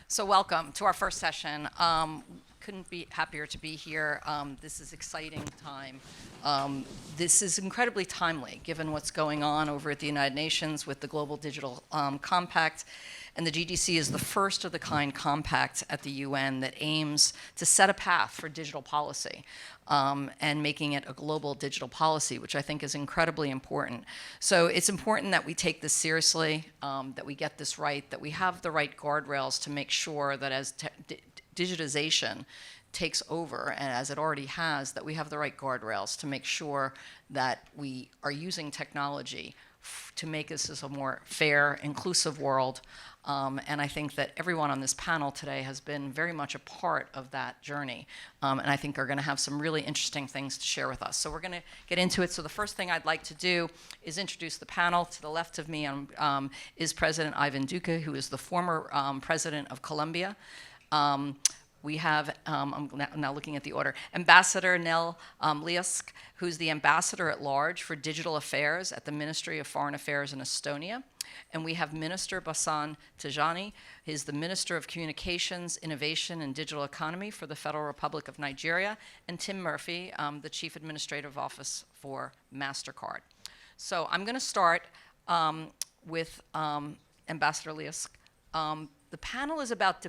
So welcome to our first session. Couldn't be happier to be here. This is exciting time. This is incredibly timely given what's going on over at the United Nations with the Global Digital Compact. And the GDC is the first of the kind compact at the UN that aims to set a path for digital policy and making it a global digital policy, which I think is incredibly important. So it's important that we take this seriously, that we get this right, that we have the right guardrails to make sure that as digitization takes over, and as it already has, that we have the right guardrails to make sure that we are using technology to make this a more fair, inclusive world. And I think that everyone on this panel today has been very much a part of that journey. And I think are going to have some really interesting things to share with us. So we're going to get into it. So the first thing I'd like to do is introduce the panel. To the left of me is President Iván Duque, who is the former president of Colombia. We have, I'm now looking at the order, Ambassador Nele Leosk, who's the Ambassador at Large for Digital Affairs at the Ministry of Foreign Affairs in Estonia. And we have Minister Bosun Tijani, he's the Minister of Communications, Innovation, and Digital Economy for the Federal Republic of Nigeria, and Tim Murphy, the Chief Administrative Office for Mastercard. So I'm going to start with Ambassador Leosk. The panel is about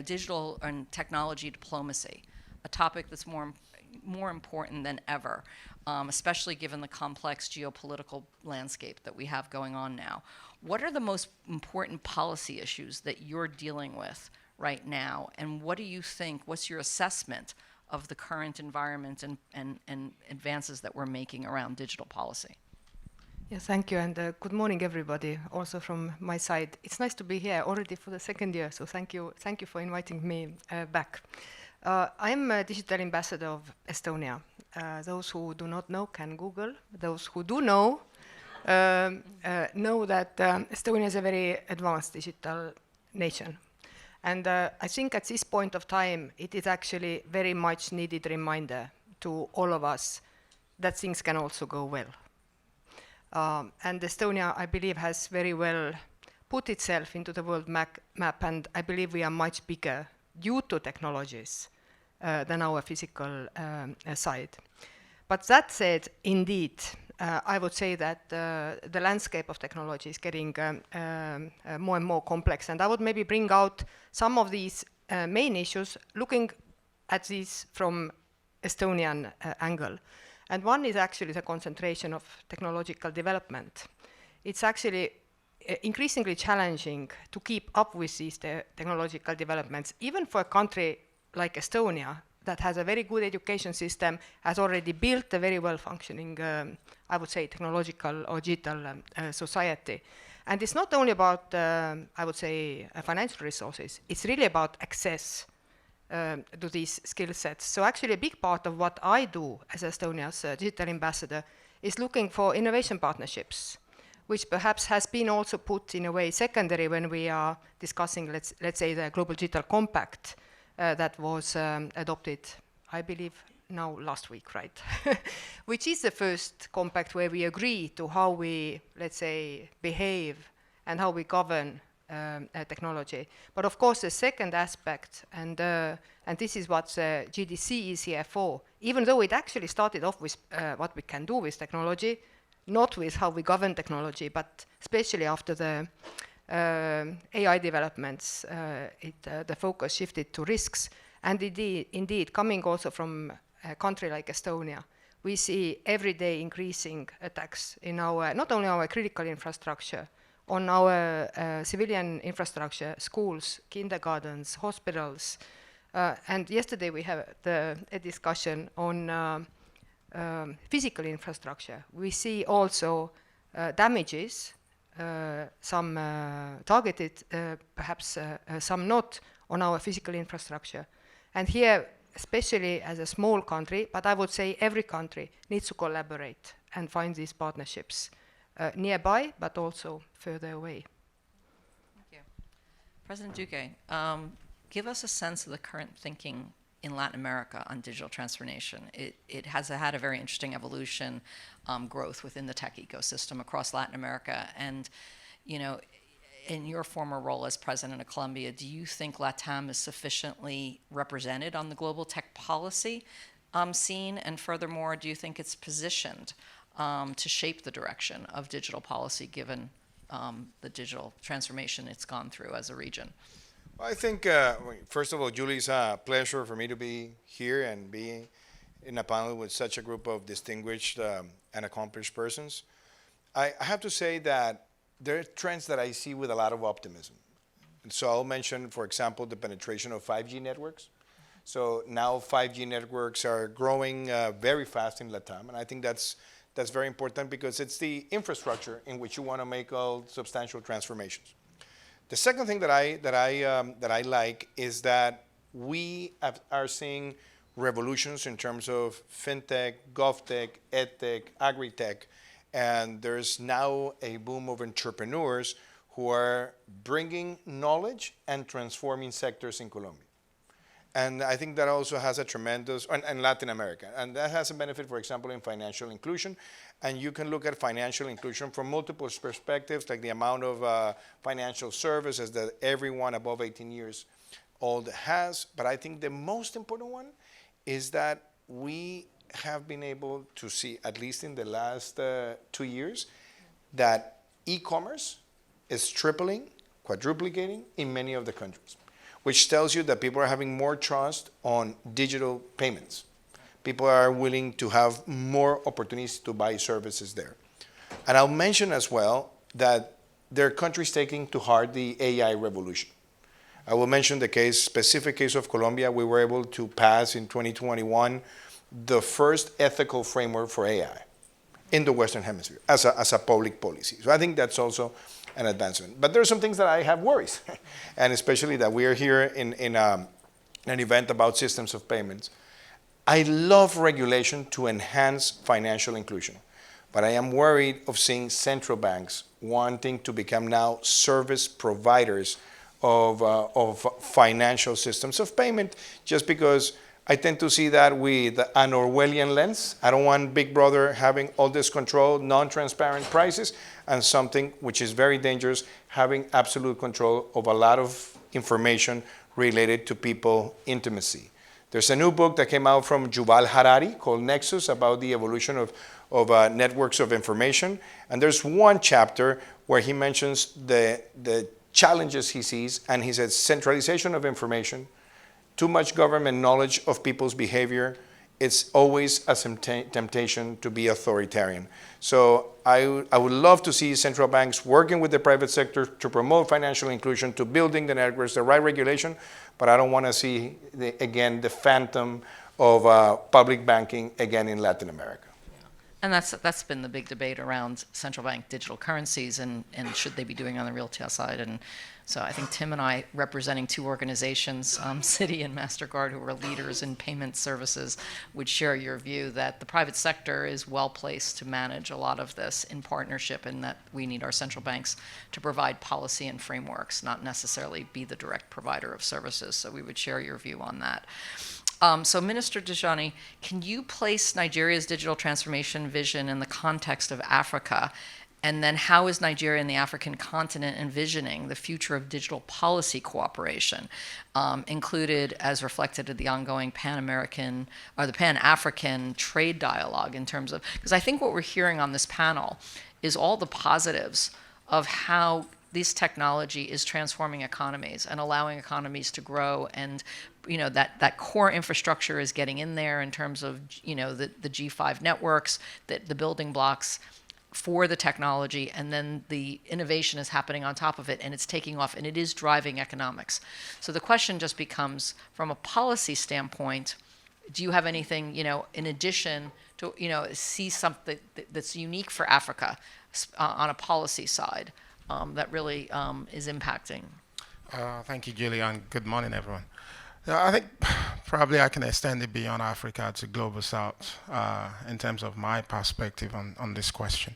digital and technology diplomacy, a topic that's more important than ever, especially given the complex geopolitical landscape that we have going on now. What are the most important policy issues that you're dealing with right now, and what do you think, what's your assessment of the current environment and advances that we're making around digital policy? Yes, thank you, and good morning, everybody. Also from my side, it's nice to be here already for the second year. So thank you for inviting me back. I'm a digital ambassador of Estonia. Those who do not know can Google. Those who do know that Estonia is a very advanced digital nation, and I think at this point of time, it is actually very much needed reminder to all of us that things can also go well. And Estonia, I believe, has very well put itself into the world map, and I believe we are much bigger due to technologies than our physical side. But that said, indeed, I would say that the landscape of technology is getting more and more complex, and I would maybe bring out some of these main issues, looking at these from Estonian angle. And one is actually the concentration of technological development. It's actually increasingly challenging to keep up with these technological developments, even for a country like Estonia that has a very good education system, has already built a very well-functioning, I would say, technological or digital society. And it's not only about, I would say, financial resources, it's really about access to these skill sets. So actually a big part of what I do as Estonia's digital ambassador is looking for innovation partnerships, which perhaps has been also put in a way secondary when we are discussing, let's say, the Global Digital Compact that was adopted, I believe, now last week, right? Which is the first compact where we agree to how we, let's say, behave and how we govern technology. But of course, the second aspect, and this is what GDC is here for, even though it actually started off with what we can do with technology, not with how we govern technology, but especially after the AI developments, the focus shifted to risks. And indeed, coming also from a country like Estonia, we see every day increasing attacks in our, not only our critical infrastructure, on our civilian infrastructure, schools, kindergartens, hospitals. And yesterday we had a discussion on physical infrastructure. We see also damages, some targeted, perhaps some not, on our physical infrastructure. And here, especially as a small country, but I would say every country needs to collaborate and find these partnerships. Nearby, but also further away. Thank you. President Duque, give us a sense of the current thinking in Latin America on digital transformation. It has had a very interesting evolution, growth within the tech ecosystem across Latin America. And, you know, in your former role as president of Colombia, do you think LATAM is sufficiently represented on the global tech policy scene? And furthermore, do you think it's positioned to shape the direction of digital policy given the digital transformation it's gone through as a region? Well, I think, first of all, Julie, it's a pleasure for me to be here and be in a panel with such a group of distinguished and accomplished persons. I have to say that there are trends that I see with a lot of optimism. And so I'll mention, for example, the penetration of 5G networks. So now 5G networks are growing very fast in LATAM, and I think that's very important because it's the infrastructure in which you want to make all substantial transformations. The second thing that I like is that we are seeing revolutions in terms of fintech, govtech, edtech, agritech, and there's now a boom of entrepreneurs who are bringing knowledge and transforming sectors in Colombia. And I think that also has a tremendous, and Latin America, and that has a benefit, for example, in financial inclusion. And you can look at financial inclusion from multiple perspectives, like the amount of financial services that everyone above 18 years old has. But I think the most important one is that we have been able to see, at least in the last 2 years, that e-commerce is tripling, quadruplicating in many of the countries, which tells you that people are having more trust on digital payments. People are willing to have more opportunities to buy services there. And I'll mention as well that there are countries taking to heart the AI revolution. I will mention the specific case of Colombia. We were able to pass in 2021 the first ethical framework for AI in the Western Hemisphere as a public policy. So I think that's also an advancement. But there are some things that I have worries, and especially that we are here in an event about systems of payments. I love regulation to enhance financial inclusion, but I am worried of seeing central banks wanting to become now service providers of financial systems of payment, just because I tend to see that with an Orwellian lens. I don't want Big Brother having all this control, non-transparent prices, and something which is very dangerous, having absolute control of a lot of information related to people intimacy. There's a new book that came out from Yuval Harari called Nexus about the evolution of networks of information. And there's one chapter where he mentions the challenges he sees, and he says centralization of information, too much government knowledge of people's behavior, it's always a temptation to be authoritarian. So I would love to see central banks working with the private sector to promote financial inclusion, to building the networks, the right regulation, but I don't want to see, again, the phantom of public banking again in Latin America. And that's been the big debate around central bank digital currencies and should they be doing on the retail side. And so I think Tim and I, representing two organizations, Citi and Mastercard, who are leaders in payment services, would share your view that the private sector is well placed to manage a lot of this in partnership, and that we need our central banks to provide policy and frameworks, not necessarily be the direct provider of services. So we would share your view on that. So Minister Tijani, can you place Nigeria's digital transformation vision in the context of Africa? And then how is Nigeria and the African continent envisioning the future of digital policy cooperation, included as reflected in the ongoing Pan-American or the Pan-African trade dialogue in terms of, because I think what we're hearing on this panel is all the positives of how this technology is transforming economies and allowing economies to grow, and that core infrastructure is getting in there in terms of the G5 networks, the building blocks for the technology, and then the innovation is happening on top of it, and it's taking off, and it is driving economics. So the question just becomes, from a policy standpoint, do you have anything in addition to see something that's unique for Africa on a policy side that really is impacting? Thank you, Julie, and good morning, everyone. I think probably I can extend it beyond Africa to Global South in terms of my perspective on this question.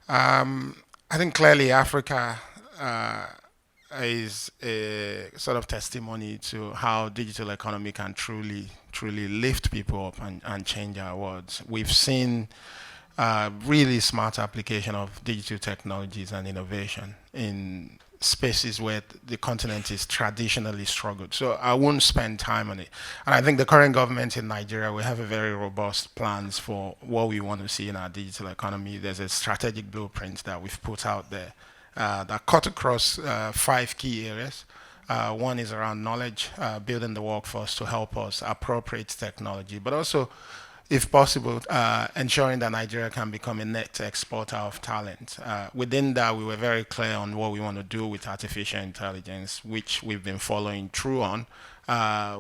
I think clearly Africa is a sort of testimony to how digital economy can truly lift people up and change our worlds. We've seen really smart application of digital technologies and innovation in spaces where the continent is traditionally struggled. So I won't spend time on it. And I think the current government in Nigeria, we have a very robust plans for what we want to see in our digital economy. There's a strategic blueprint that we've put out there that cut across 5 key areas. One is around knowledge, building the workforce to help us appropriate technology, but also, if possible, ensuring that Nigeria can become a net exporter of talent. Within that, we were very clear on what we want to do with artificial intelligence, which we've been following through on.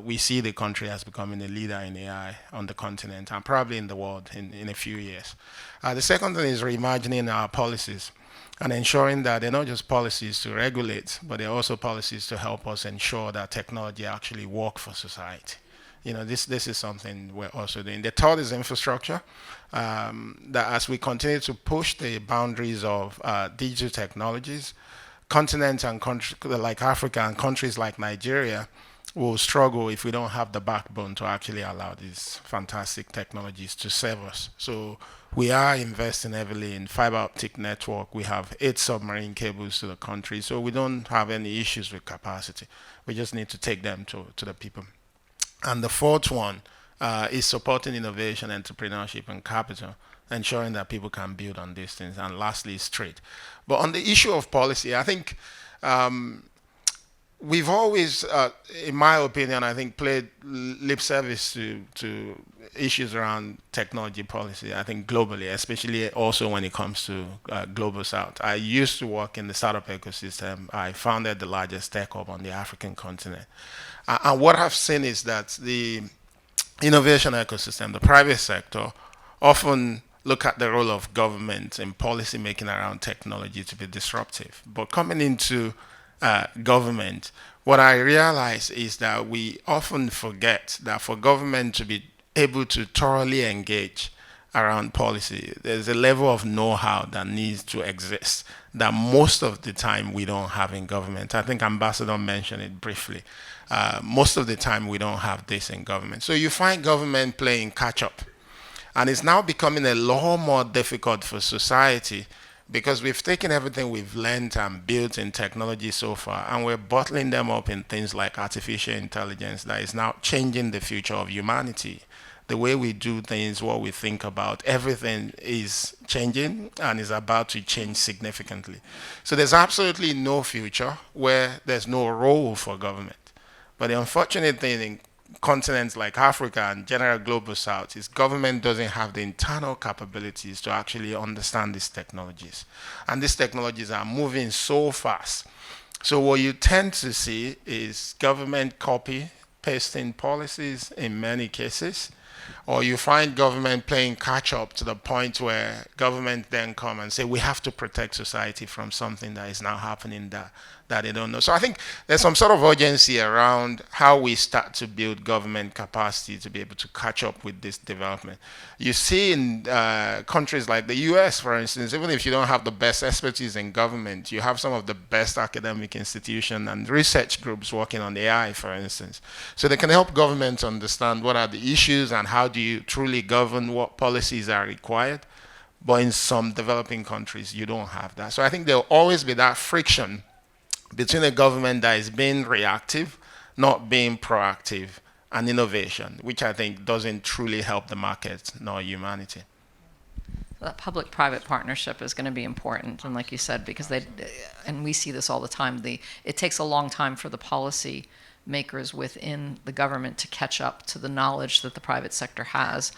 We see the country as becoming a leader in AI on the continent and probably in the world in a few years. The second thing is reimagining our policies and ensuring that they're not just policies to regulate, but they're also policies to help us ensure that technology actually works for society. This is something we're also doing. The third is infrastructure. That as we continue to push the boundaries of digital technologies, continents and countries like Africa and countries like Nigeria will struggle if we don't have the backbone to actually allow these fantastic technologies to serve us. So we are investing heavily in fiber optic network. We have 8 submarine cables to the country, so we don't have any issues with capacity. We just need to take them to the people. And the fourth one is supporting innovation, entrepreneurship, and capital, ensuring that people can build on these things. And lastly is trade. But on the issue of policy, I think we've always, in my opinion, I think played lip service to issues around technology policy, I think globally, especially also when it comes to Global South. I used to work in the startup ecosystem. I founded the largest tech hub on the African continent. And what I've seen is that the innovation ecosystem, the private sector, often look at the role of government in policy making around technology to be disruptive. But coming into government, what I realize is that we often forget that for government to be able to thoroughly engage around policy, there's a level of know-how that needs to exist that most of the time we don't have in government. I think Ambassador mentioned it briefly. Most of the time we don't have this in government. So you find government playing catch-up. And it's now becoming a lot more difficult for society because we've taken everything we've learned and built in technology so far, and we're bottling them up in things like artificial intelligence that is now changing the future of humanity. The way we do things, what we think about, everything is changing and is about to change significantly. So there's absolutely no future where there's no role for government. But the unfortunate thing in continents like Africa and general Global South is government doesn't have the internal capabilities to actually understand these technologies. And these technologies are moving so fast. So what you tend to see is government copy, pasting policies in many cases, or you find government playing catch up to the point where government then come and say, we have to protect society from something that is now happening that they don't know. So I think there's some sort of urgency around how we start to build government capacity to be able to catch up with this development. You see in countries like the US, for instance, even if you don't have the best expertise in government, you have some of the best academic institutions and research groups working on AI, for instance. So they can help governments understand what are the issues and how do you truly govern, what policies are required. But in some developing countries, you don't have that. So I think there'll always be that friction between a government that is being reactive, not being proactive, and innovation, which I think doesn't truly help the market nor humanity. That public-private partnership is going to be important, and like you said, because and we see this all the time, it takes a long time for the policy makers within the government to catch up to the knowledge that the private sector has.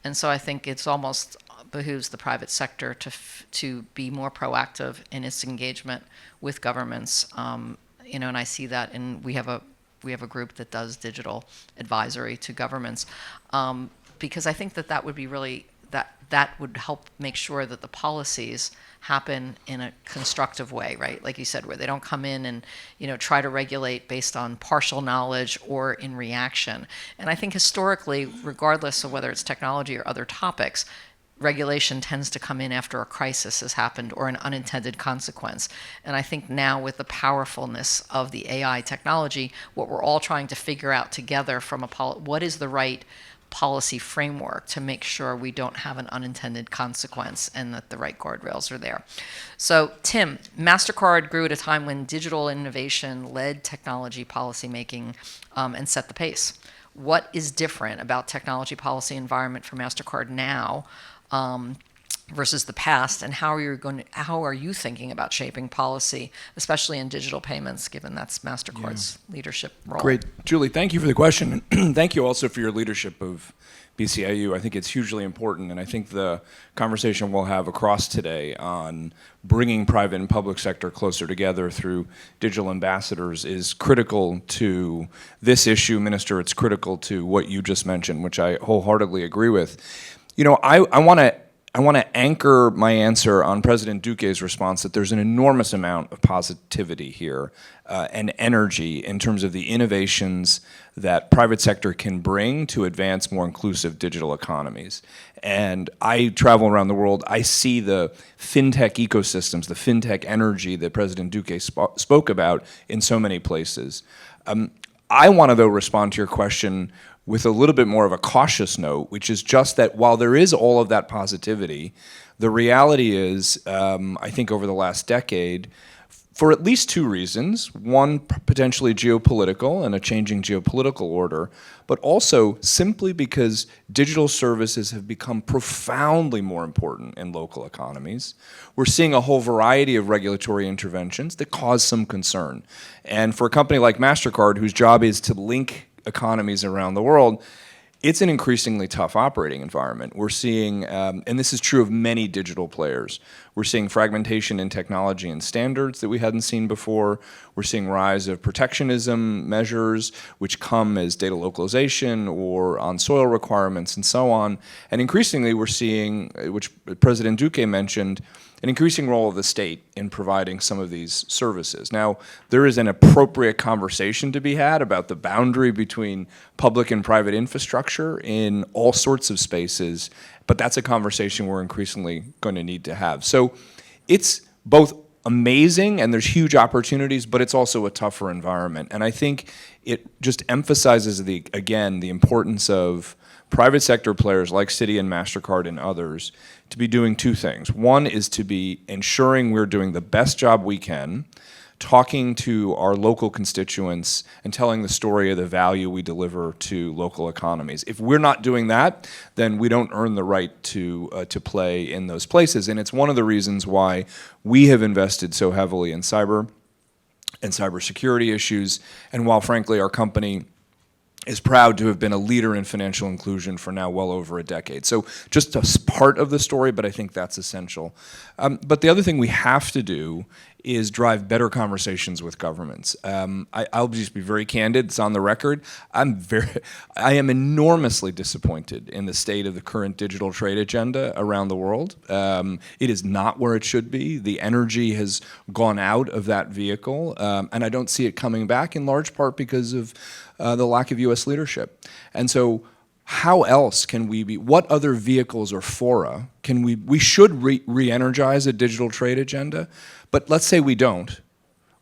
And so I think it's almost behooves the private sector to be more proactive in its engagement with governments. And I see that, and we have a group that does digital advisory to governments, because I think that would be really that would help make sure that the policies happen in a constructive way, right? Like you said, where they don't come in and try to regulate based on partial knowledge or in reaction. And I think historically, regardless of whether it's technology or other topics, regulation tends to come in after a crisis has happened or an unintended consequence. And I think now with the powerfulness of the AI technology, what we're all trying to figure out together from what is the right policy framework to make sure we don't have an unintended consequence and that the right guardrails are there. So, Tim, MasterCard grew at a time when digital innovation led technology policymaking and set the pace. What is different about technology policy environment for MasterCard now versus the past, and how are you thinking about shaping policy, especially in digital payments, given that's MasterCard's leadership role? Great. Julie, thank you for the question. Thank you also for your leadership of BCIU. I think it's hugely important, and I think the conversation we'll have across today on bringing private and public sector closer together through digital ambassadors is critical to this issue, Minister. It's critical to what you just mentioned, which I wholeheartedly agree with. You know, I want to anchor my answer on President Duque's response that there's an enormous amount of positivity here and energy in terms of the innovations that private sector can bring to advance more inclusive digital economies. And I travel around the world, I see the fintech ecosystems, the fintech energy that President Duque spoke about in so many places. I want to, though, respond to your question with a little bit more of a cautious note, which is just that while there is all of that positivity, the reality is, I think over the last decade, for at least two reasons, one potentially geopolitical and a changing geopolitical order, but also simply because digital services have become profoundly more important in local economies. We're seeing a whole variety of regulatory interventions that cause some concern. And for a company like MasterCard, whose job is to link economies around the world, it's an increasingly tough operating environment. We're seeing, and this is true of many digital players, we're seeing fragmentation in technology and standards that we hadn't seen before. We're seeing rise of protectionism measures, which come as data localization or on soil requirements and so on. And increasingly we're seeing, which President Duque mentioned, an increasing role of the state in providing some of these services. Now, there is an appropriate conversation to be had about the boundary between public and private infrastructure in all sorts of spaces, but that's a conversation we're increasingly going to need to have. So it's both amazing and there's huge opportunities, but it's also a tougher environment. And I think it just emphasizes, again, the importance of private sector players like Citi and MasterCard and others to be doing two things. One is to be ensuring we're doing the best job we can, talking to our local constituents and telling the story of the value we deliver to local economies. If we're not doing that, then we don't earn the right to play in those places. And it's one of the reasons why we have invested so heavily in cyber and cybersecurity issues, and while frankly our company is proud to have been a leader in financial inclusion for now well over a decade. So just a part of the story, but I think that's essential. But the other thing we have to do is drive better conversations with governments. I'll just be very candid, it's on the record. I am enormously disappointed in the state of the current digital trade agenda around the world. It is not where it should be. The energy has gone out of that vehicle, and I don't see it coming back in large part because of the lack of US leadership. And so how else can we be, what other vehicles or fora can we should re-energize a digital trade agenda, but let's say we don't.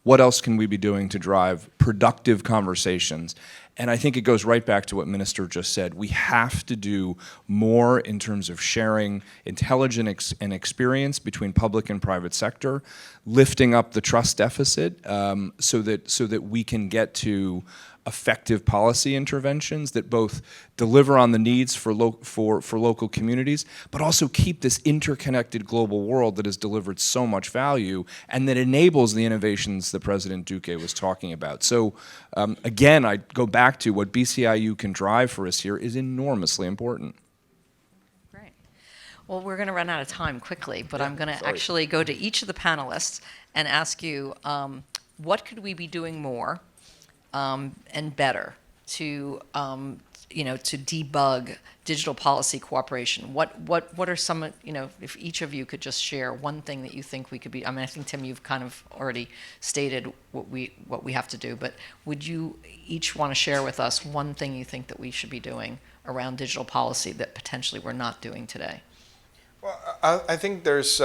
What else can we be doing to drive productive conversations? And I think it goes right back to what Minister just said. We have to do more in terms of sharing intelligence and experience between public and private sector, lifting up the trust deficit so that we can get to effective policy interventions that both deliver on the needs for local communities, but also keep this interconnected global world that has delivered so much value and that enables the innovations that President Duque was talking about. So again, I go back to what BCIU can drive for us here is enormously important. Great. Well, we're going to run out of time quickly, but I'm going to actually go to each of the panelists and ask you, what could we be doing more and better to to debug digital policy cooperation? What are some, if each of you could just share one thing that you think we could be, I mean, I think, Tim, you've kind of already stated what we have to do, but would you each want to share with us one thing you think that we should be doing around digital policy that potentially we're not doing today? Well, I think there's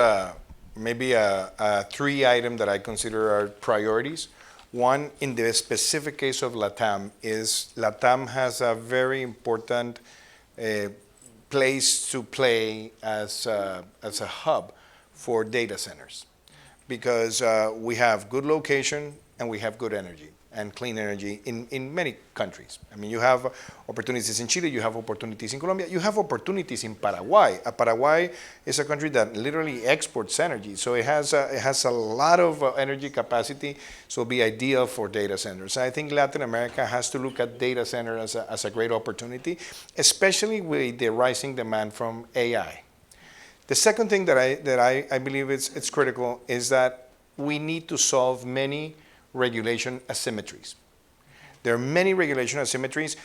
maybe a three item that I consider are priorities. One, in the specific case of LATAM, is LATAM has a very important place to play as a hub for data centers, because we have good location and we have good energy and clean energy in many countries. I mean, you have opportunities in Chile, you have opportunities in Colombia, you have opportunities in Paraguay. Paraguay is a country that literally exports energy, so it has a lot of energy capacity, so it'll be ideal for data centers. I think Latin America has to look at data center as a great opportunity, especially with the rising demand from AI. The second thing that I believe it's critical is that we need to solve many regulation asymmetries. There are many regulation asymmetries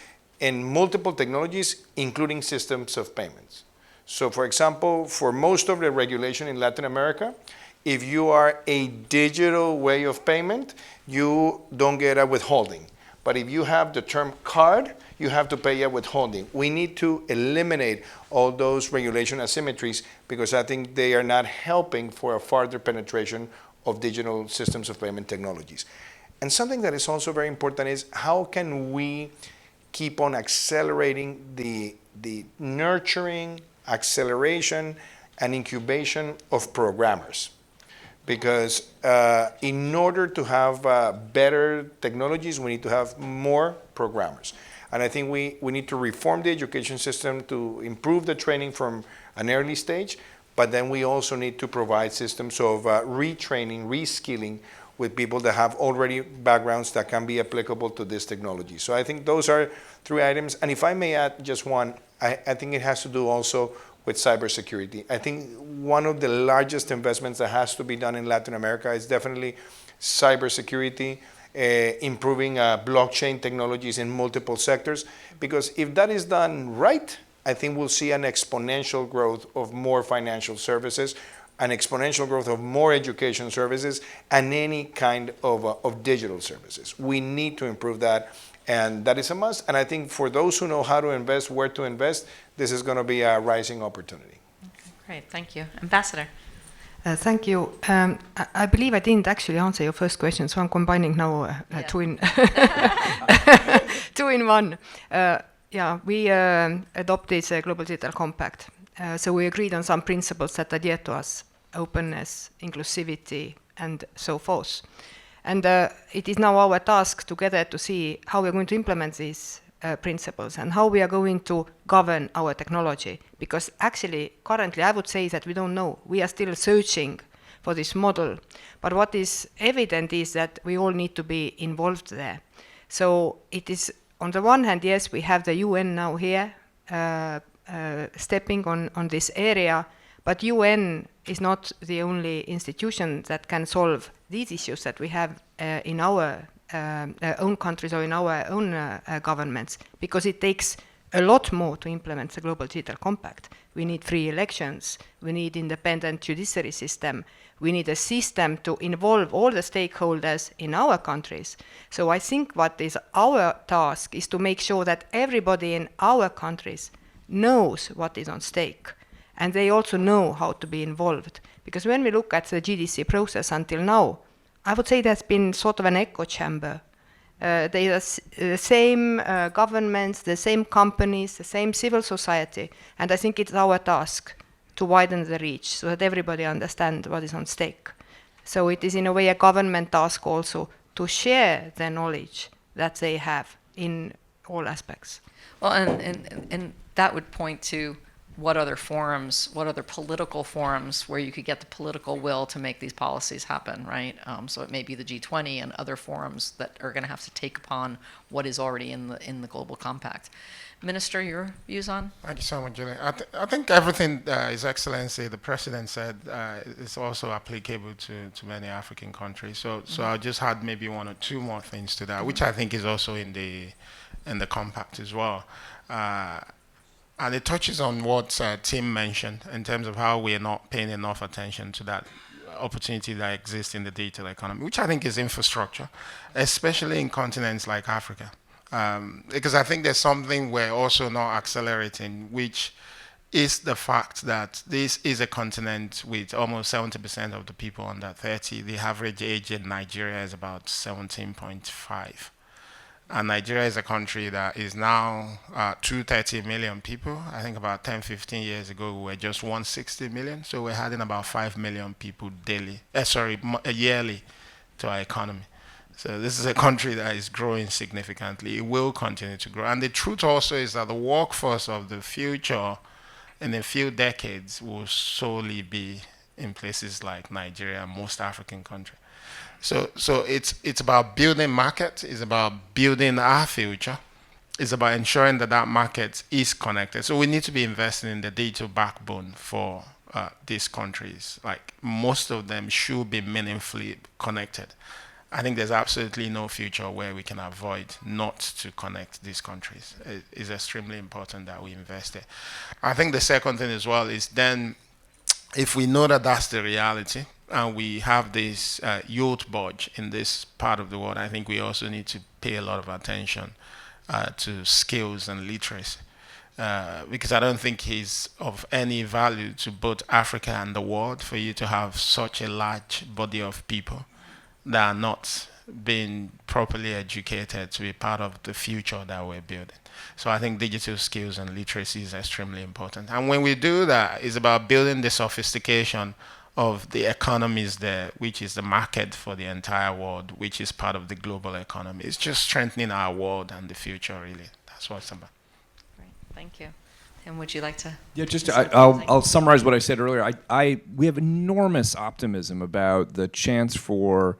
in multiple technologies, including systems of payments. So for example, for most of the regulation in Latin America, if you are a digital way of payment, you don't get a withholding. But if you have the term card, you have to pay a withholding. We need to eliminate all those regulation asymmetries, because I think they are not helping for a further penetration of digital systems of payment technologies. And something that is also very important is how can we keep on accelerating the nurturing, acceleration, and incubation of programmers. Because in order to have better technologies, we need to have more programmers. And I think we need to reform the education system to improve the training from an early stage, but then we also need to provide systems of retraining, reskilling with people that have already backgrounds that can be applicable to this technology. So I think those are three items. And if I may add just one, I think it has to do also with cybersecurity. I think one of the largest investments that has to be done in Latin America is definitely cybersecurity, improving blockchain technologies in multiple sectors, because if that is done right, I think we'll see an exponential growth of more financial services, an exponential growth of more education services, and any kind of digital services. We need to improve that, and that is a must. And I think for those who know how to invest, where to invest, this is going to be a rising opportunity. Okay, great, thank you. Ambassador. Thank you. I believe I didn't actually answer your first question, so I'm combining now two in two in one. Yeah, we adopted the Global Digital Compact. So we agreed on some principles that are dear to us: openness, inclusivity, and so forth. And it is now our task together to see how we're going to implement these principles and how we are going to govern our technology. Because actually, currently, I would say that we don't know. We are still searching for this model. But what is evident is that we all need to be involved there. So it is, on the one hand, yes, we have the UN now here stepping on this area, but UN is not the only institution that can solve these issues that we have in our own countries or in our own governments, because it takes a lot more to implement the Global Digital Compact. We need free elections, we need independent judiciary system, we need a system to involve all the stakeholders in our countries. So I think what is our task is to make sure that everybody in our countries knows what is on stake, and they also know how to be involved. Because when we look at the GDC process until now, I would say there's been sort of an echo chamber. They are the same governments, the same companies, the same civil society, and I think it's our task to widen the reach so that everybody understands what is on stake. So it is in a way a government task also to share the knowledge that they have in all aspects. Well, and that would point to what other forums, what other political forums where you could get the political will to make these policies happen, right? So it may be the G20 and other forums that are going to have to take upon what is already in the Global Compact. Minister, your views on? Thank you so much, Julie. I think everything His Excellency, the President, said is also applicable to many African countries. So I'll just add maybe one or two more things to that, which I think is also in the compact as well. And it touches on what Tim mentioned in terms of how we are not paying enough attention to that opportunity that exists in the digital economy, which I think is infrastructure, especially in continents like Africa. Because I think there's something we're also not accelerating, which is the fact that this is a continent with almost 70% of the people under 30. The average age in Nigeria is about 17.5. And Nigeria is a country that is now 230 million people. I think about 10, 15 years ago, we were just 160 million. So we're adding about 5 million people yearly to our economy. So this is a country that is growing significantly. It will continue to grow. And the truth also is that the workforce of the future in a few decades will solely be in places like Nigeria and most African countries. So it's about building markets, it's about building our future, it's about ensuring that that market is connected. So we need to be investing in the digital backbone for these countries. Like most of them should be meaningfully connected. I think there's absolutely no future where we can avoid not to connect these countries. It is extremely important that we invest there. I think the second thing as well is then if we know that that's the reality, and we have this youth budge in this part of the world, I think we also need to pay a lot of attention to skills and literacy. Because I don't think it's of any value to both Africa and the world for you to have such a large body of people that are not being properly educated to be part of the future that we're building. So I think digital skills and literacy is extremely important. And when we do that, it's about building the sophistication of the economies there, which is the market for the entire world, which is part of the global economy. It's just strengthening our world and the future, really. That's what it's about. Great, thank you. Tim, would you like to? Yeah, just say I'll something? summarize what I said earlier. We have enormous optimism about the chance for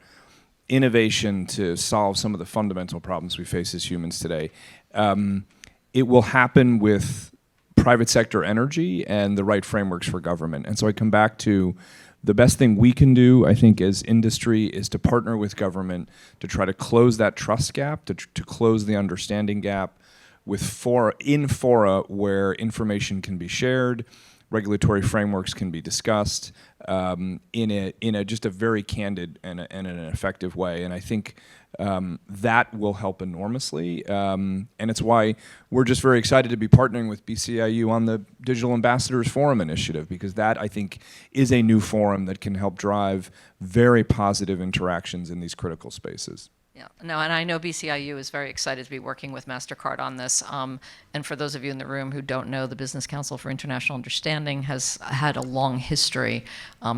innovation to solve some of the fundamental problems we face as humans today. It will happen with private sector energy and the right frameworks for government. And so I come back to the best thing we can do, I think, as industry is to partner with government to try to close that trust gap, to close the understanding gap with fora where information can be shared, regulatory frameworks can be discussed in a just a very candid and an effective way. And I think that will help enormously. And it's why we're just very excited to be partnering with BCIU on the Digital Ambassadors Forum initiative, because that, I think, is a new forum that can help drive very positive interactions in these critical spaces. Yeah, no, and I know BCIU is very excited to be working with Mastercard on this. And for those of you in the room who don't know, the Business Council for International Understanding has had a long history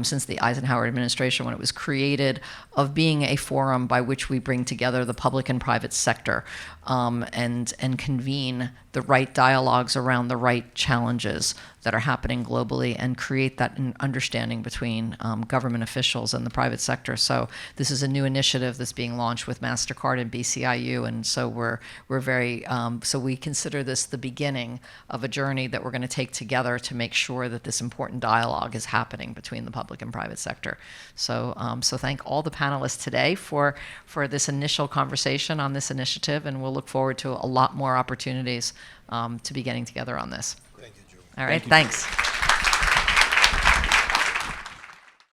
since the Eisenhower administration, when it was created, of being a forum by which we bring together the public and private sector and convene the right dialogues around the right challenges that are happening globally and create that understanding between government officials and the private sector. So this is a new initiative that's being launched with Mastercard and BCIU, and so we're very so we consider this the beginning of a journey that we're going to take together to make sure that this important dialogue is happening between the public and private sector. So so thank all the panelists today for this initial conversation on this initiative, and we'll look forward to a lot more opportunities to be getting together on this. Thank you, Julie. All right, thanks.